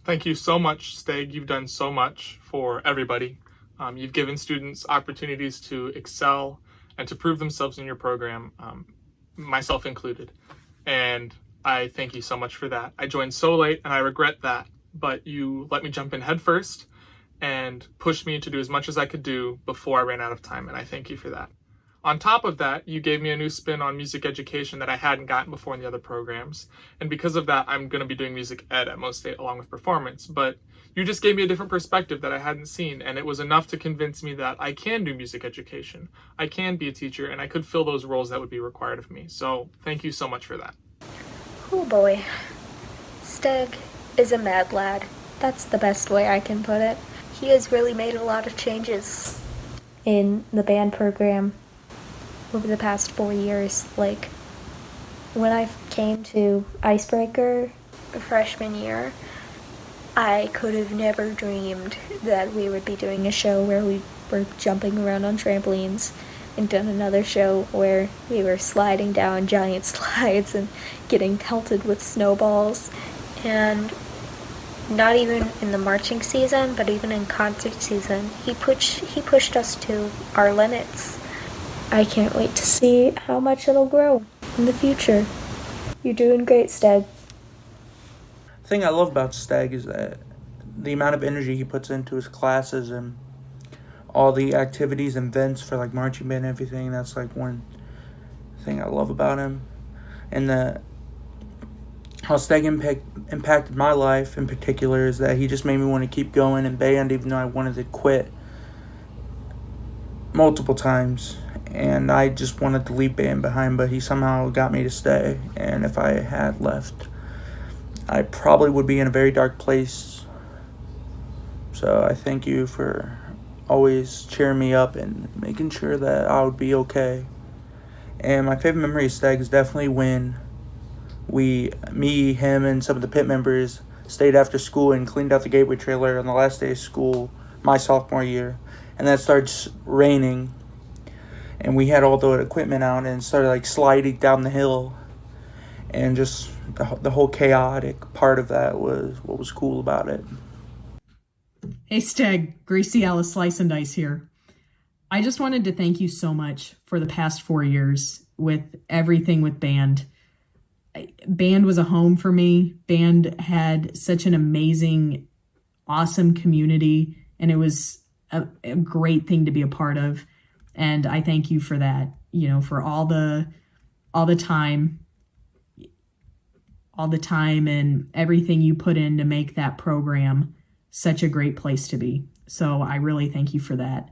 Thank you so much, Steg. You've done so much for everybody. You've given students opportunities to excel and to prove themselves in your program, myself included. And I thank you so much for that. I joined so late and I regret that, but you let me jump in head first and pushed me to do as much as I could do before I ran out of time, and I thank you for that. On top of that, you gave me a new spin on music education that I hadn't gotten before in the other programs. And because of that, I'm going to be doing music ed at Mo State along with performance. But you just gave me a different perspective that I hadn't seen. And it was enough to convince me that I can do music education. I can be a teacher and I could fill those roles that would be required of me. So thank you so much for that. Oh boy. Steg is a mad lad. That's the best way I can put it. He has really made a lot of changes in the band program over the past 4 years. Like, when I came to Icebreaker freshman year, I could have never dreamed that we would be doing a show where we were jumping around on trampolines, and done another show where we were sliding down giant slides and getting pelted with snowballs. And not even in the marching season, but even in concert season, he pushed us to our limits. I can't wait to see how much it'll grow in the future. You're doing great, Steg. The thing I love about Steg is that the amount of energy he puts into his classes and all the activities and events for like marching band and everything. That's like one thing I love about him. And how Steg impacted my life in particular is that he just made me want to keep going in band even though I wanted to quit multiple times. And I just wanted to leave band behind, but he somehow got me to stay. And if I had left, I probably would be in a very dark place. So I thank you for always cheering me up and making sure that I would be okay. And my favorite memory of Steg is definitely when me, him, and some of the pit members stayed after school and cleaned out the Gateway trailer on the last day of school, my sophomore year. And then it starts raining. And we had all the equipment out and started like sliding down the hill. And just the whole chaotic part of that was what was cool about it. Hey Steg, Gracie Alice Slice and Dice here. I just wanted to thank you so much for the past 4 years with everything with band. Band was a home for me. Band had such an amazing, awesome community, and it was a great thing to be a part of. And I thank you for that, for all the time and everything you put in to make that program such a great place to be. So I really thank you for that.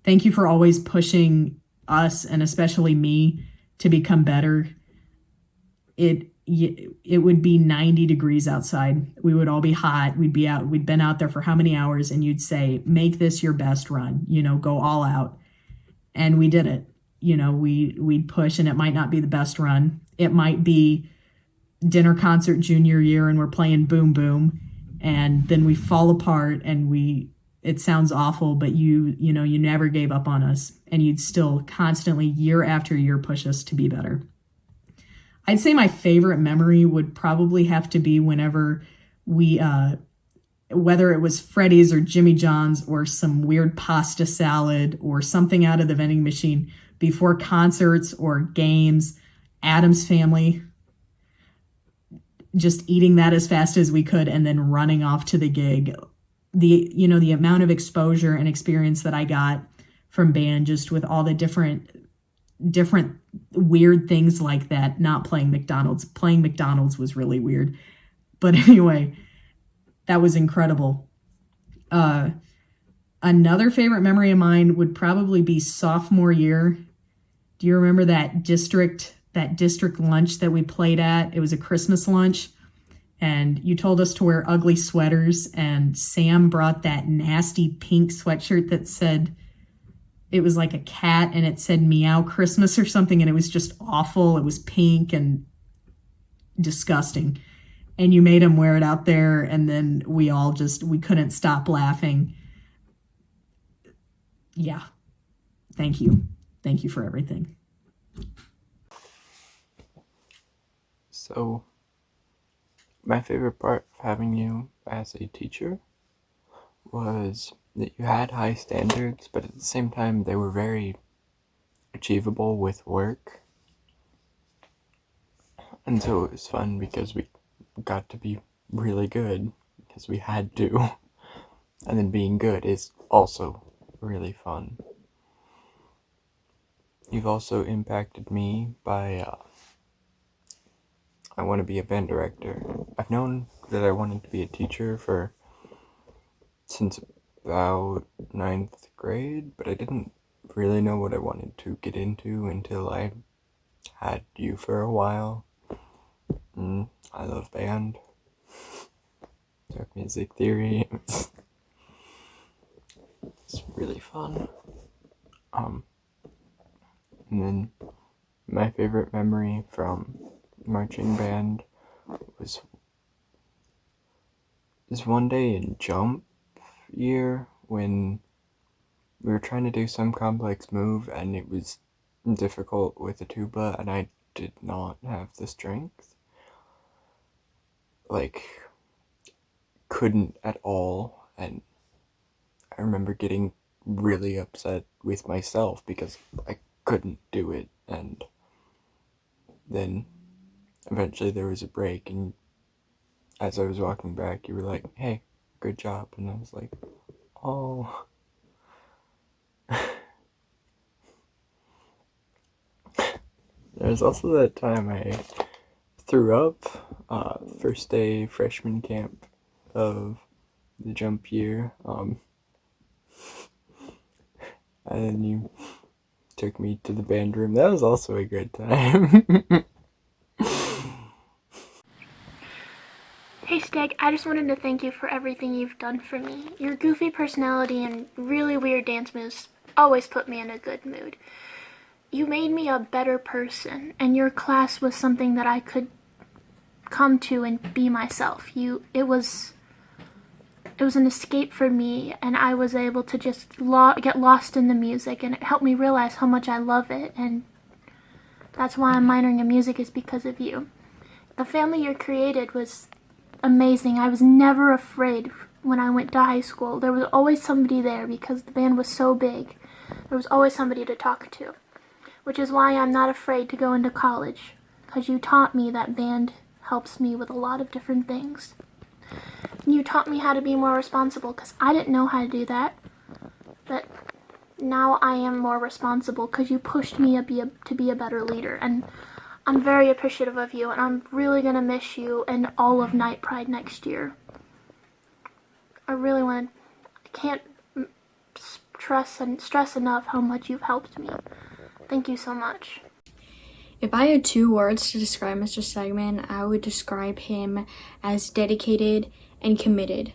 Thank you for always pushing us, and especially me, to become better. It would be 90 degrees outside. We would all be hot. We'd been out there for how many hours, and you'd say, make this your best run, go all out. And we did it. We'd push, and it might not be the best run. It might be dinner concert junior year and we're playing Boom Boom, and then we fall apart, and it sounds awful, but you never gave up on us, and you'd still constantly year after year push us to be better. I'd say my favorite memory would probably have to be whenever we, whether it was Freddy's or Jimmy John's or some weird pasta salad or something out of the vending machine before concerts or games, Addams Family, just eating that as fast as we could and then running off to the gig. The amount of exposure and experience that I got from band, just with all the different weird things like that. Not playing McDonald's. Playing McDonald's was really weird. But anyway, that was incredible. Another favorite memory of mine would probably be sophomore year. Do you remember that district lunch that we played at? It was a Christmas lunch, and you told us to wear ugly sweaters, and Sam brought that nasty pink sweatshirt that said, it was like a cat, and it said Meow Christmas or something, and it was just awful. It was pink and disgusting. And you made him wear it out there, and then we couldn't stop laughing. Yeah. Thank you. Thank you for everything. So, my favorite part of having you as a teacher was that you had high standards, but at the same time they were very achievable with work. And so it was fun because we got to be really good because we had to. And then being good is also really fun. You've also impacted me by, I want to be a band director. I've known that I wanted to be a teacher since about 9th grade, but I didn't really know what I wanted to get into until I had you for a while. I love band. Took music theory. It's really fun. And then my favorite memory from marching band was this one day in jump year when we were trying to do some complex move and it was difficult with the tuba and I did not have the strength. Like, couldn't at all, and I remember getting really upset with myself because I couldn't do it, and then eventually there was a break, and as I was walking back, you were like, hey, good job, and I was like, oh. There's also that time I threw up, first day freshman camp of the jump year, and then you took me to the band room. That was also a good time. Hey Steg, I just wanted to thank you for everything you've done for me. Your goofy personality and really weird dance moves always put me in a good mood. You made me a better person, and your class was something that I could come to and be myself. It was an escape for me, and I was able to just get lost in the music, and it helped me realize how much I love it, and that's why I'm minoring in music, is because of you. The family you created was amazing. I was never afraid when I went to high school. There was always somebody there because the band was so big. There was always somebody to talk to, which is why I'm not afraid to go into college, because you taught me that band helps me with a lot of different things. And you taught me how to be more responsible, because I didn't know how to do that, but now I am more responsible because you pushed me to be a better leader, and I'm very appreciative of you, and I'm really going to miss you and all of KnightPride next year. I can't stress enough how much you've helped me. Thank you so much. If I had 2 words to describe Mr. Stegeman, I would describe him as dedicated and committed.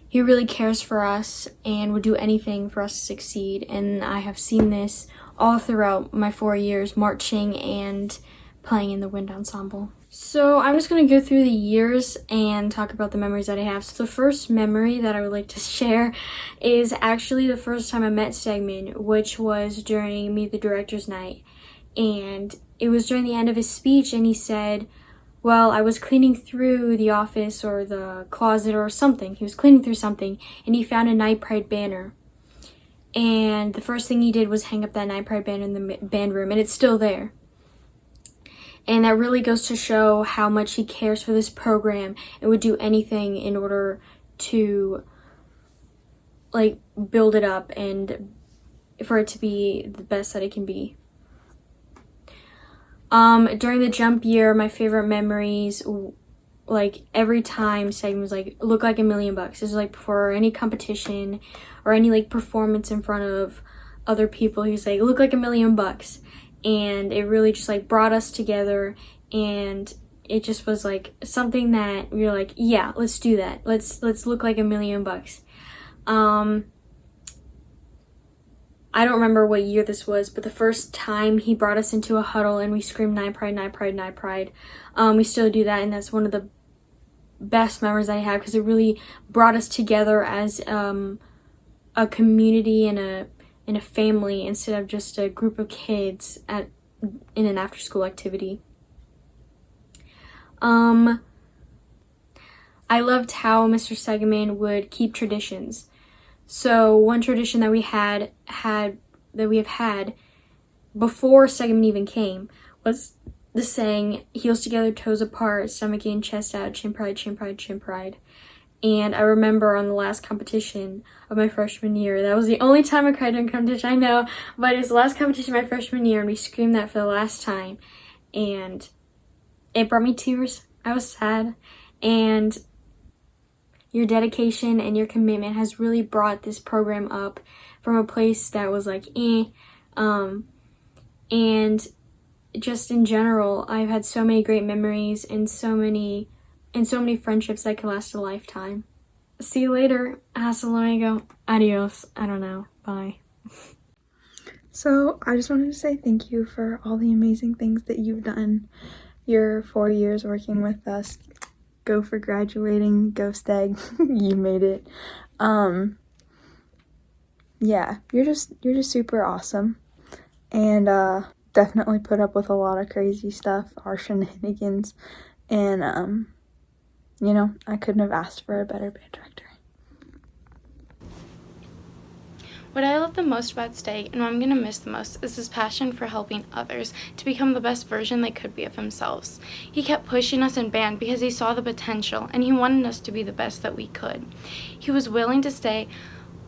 He really cares for us and would do anything for us to succeed, and I have seen this all throughout my 4 years marching and playing in the wind ensemble. So I'm just going to go through the years and talk about the memories that I have. So the first memory that I would like to share is actually the first time I met Stegeman, which was during Meet the Director's Night. And it was during the end of his speech, and he said, well, I was cleaning through the office or the closet or something. He was cleaning through something, and he found a KnightPride banner. And the first thing he did was hang up that KnightPride banner in the band room, and it's still there. And that really goes to show how much he cares for this program and would do anything in order to, like, build it up and for it to be the best that it can be. During the jump year, my favorite memories, like, every time Stegeman was like, look like $1 million. This is like before any competition or any, like, performance in front of other people. He was like, look like $1 million. And it really just, like, brought us together, and it just was like something that we were like, yeah, let's do that. Let's look like $1 million. I don't remember what year this was, but the first time he brought us into a huddle and we screamed KnightPride, KnightPride, KnightPride. We still do that, and that's one of the best memories I have because it really brought us together as a community and a family instead of just a group of kids in an after-school activity. I loved how Mr. Stegeman would keep traditions. So one tradition that we have had before Stegeman even came was the saying, heels together, toes apart, stomach in, chest out, chin pride, chin pride, chin pride. And I remember on the last competition of my freshman year, that was the only time I cried during competition, I know, but it was the last competition of my freshman year, and we screamed that for the last time. And it brought me tears. I was sad. And your dedication and your commitment has really brought this program up from a place that was like, and just in general, I've had so many great memories and so many friendships that could last a lifetime. See you later. Hasta luego. Adios. I don't know. Bye. So I just wanted to say thank you for all the amazing things that you've done. Your 4 years working with us. Go for graduating. Go Steg. You made it. Yeah, you're just super awesome. And definitely put up with a lot of crazy stuff, our shenanigans. And you know, I couldn't have asked for a better band director. What I love the most about Steg, and what I'm going to miss the most, is his passion for helping others to become the best version they could be of themselves. He kept pushing us in band because he saw the potential, and he wanted us to be the best that we could. He was willing to stay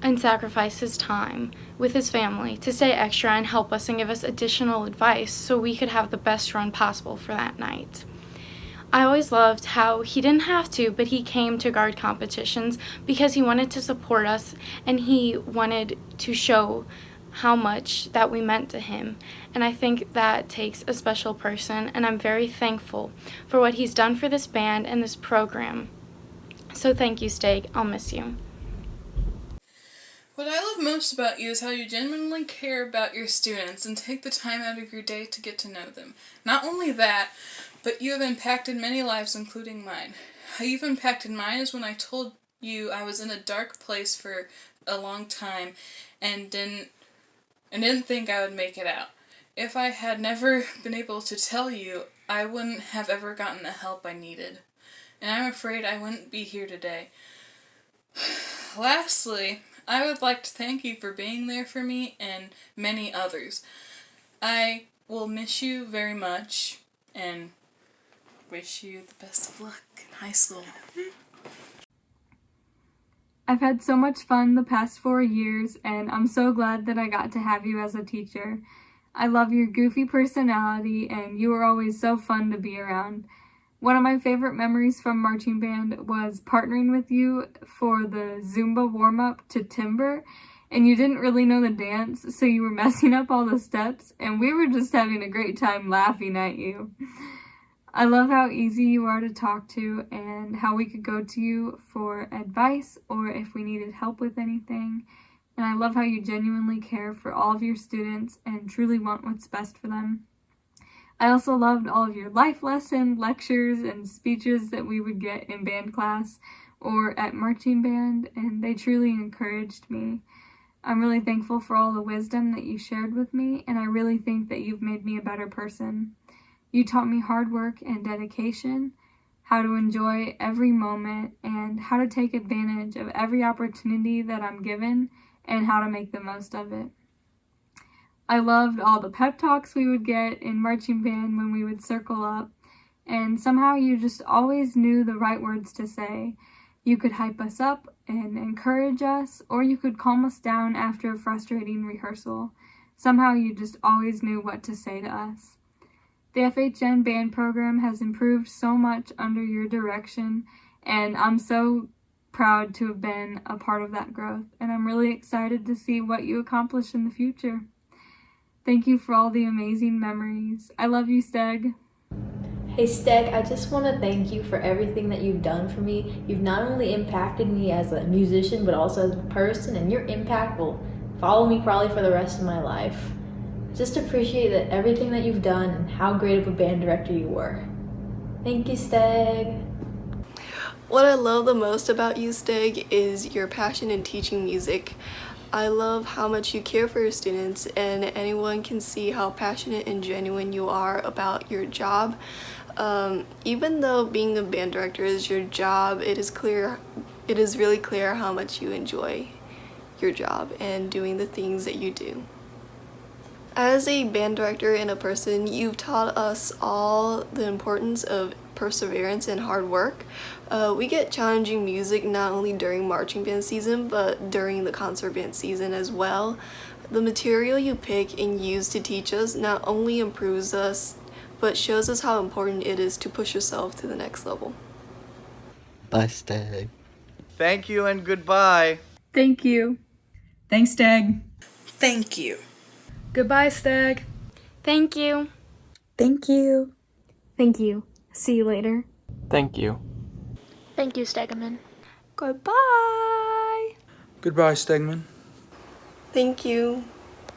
and sacrifice his time with his family to stay extra and help us and give us additional advice so we could have the best run possible for that night. I always loved how he didn't have to, but he came to guard competitions because he wanted to support us and he wanted to show how much that we meant to him. And I think that takes a special person, and I'm very thankful for what he's done for this band and this program. So thank you, Steg. I'll miss you. What I love most about you is how you genuinely care about your students and take the time out of your day to get to know them. Not only that, but you have impacted many lives, including mine. How you've impacted mine is when I told you I was in a dark place for a long time and didn't think I would make it out. If I had never been able to tell you, I wouldn't have ever gotten the help I needed. And I'm afraid I wouldn't be here today. Lastly, I would like to thank you for being there for me and many others. I will miss you very much and wish you the best of luck in high school. I've had so much fun the past 4 years, and I'm so glad that I got to have you as a teacher. I love your goofy personality, and you were always so fun to be around. One of my favorite memories from marching band was partnering with you for the Zumba warm-up to Timber, and you didn't really know the dance, so you were messing up all the steps, and we were just having a great time laughing at you. I love how easy you are to talk to and how we could go to you for advice or if we needed help with anything. And I love how you genuinely care for all of your students and truly want what's best for them. I also loved all of your life lesson, lectures, and speeches that we would get in band class or at marching band, and they truly encouraged me. I'm really thankful for all the wisdom that you shared with me, and I really think that you've made me a better person. You taught me hard work and dedication, how to enjoy every moment, and how to take advantage of every opportunity that I'm given and how to make the most of it. I loved all the pep talks we would get in marching band when we would circle up, and somehow you just always knew the right words to say. You could hype us up and encourage us, or you could calm us down after a frustrating rehearsal. Somehow you just always knew what to say to us. The FHN band program has improved so much under your direction, and I'm so proud to have been a part of that growth, and I'm really excited to see what you accomplish in the future. Thank you for all the amazing memories. I love you, Steg. Hey Steg, I just want to thank you for everything that you've done for me. You've not only impacted me as a musician, but also as a person, and your impact will follow me probably for the rest of my life. Just appreciate that everything that you've done and how great of a band director you were. Thank you, Steg. What I love the most about you, Steg, is your passion in teaching music. I love how much you care for your students, and anyone can see how passionate and genuine you are about your job. Even though being a band director is your job, it is really clear how much you enjoy your job and doing the things that you do. As a band director and a person, you've taught us all the importance of perseverance and hard work. We get challenging music not only during marching band season, but during the concert band season as well. The material you pick and use to teach us not only improves us, but shows us how important it is to push yourself to the next level. Bye, Steg. Thank you and goodbye. Thank you. Thanks, Steg. Thank you. Goodbye, Steg. Thank you. Thank you. Thank you. See you later. Thank you. Thank you, Stegeman. Goodbye. Goodbye, Stegman. Thank you.